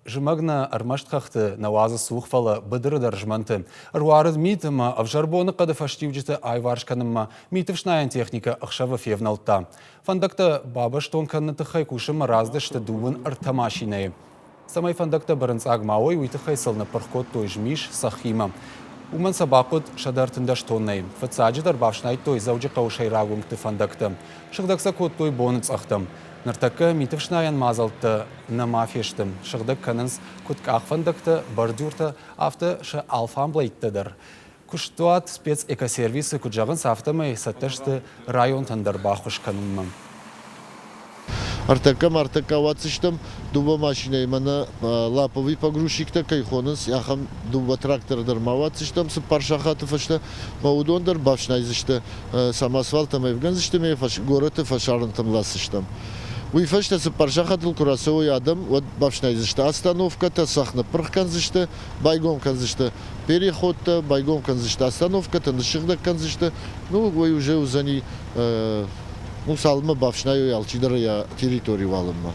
жымагна армаштхахты навазы суықфалы быдыры даржманты. Руарыд митыма авжарбоны қады фаштивджеті айваршканымма митывшнаян техника ақшавы февналта. Фандакта бабаш тонканны тыхай кушыма раздышты дуын артамашинай. Самай фандакта барынц агмауой уйтыхай сылны пырхкот той жмиш сахима. Уман сабақуд шадартындаш тоннай. Фацаджи дарбавшнай той зауджи қаушай рагунгты фандакта. Шыхдакса кот той боныц ахтам. Нартакы митывшнаян мазалты на мафештым. Шыхдак канынс кутк ахфандакты бардюрта авты шы алфамблайттыдыр. Куштуат спецэкосервисы куджағын сафтымай саттышты район тындар бахуш канынмам. Артака ватсыштым, дуба машиной мана лаповый погрузчик-то кайхоныс, яхам дуба трактор дармаватсыштым, с паршахаты фашта, маудондар бавшнайзышты, самосвалтом евганзыштым, город фашарантым ласыштым. Уйфашта с паршахатыл курасовой адам, вот бавшнайзышты, остановка-то сахна прыхканзышты, байгом канзышты, переход-то, байгом канзышты, остановка-то, нышыгдак канзышты, ну, ой уже узани... Салма бавшнаю ялчидара я территорию валымма.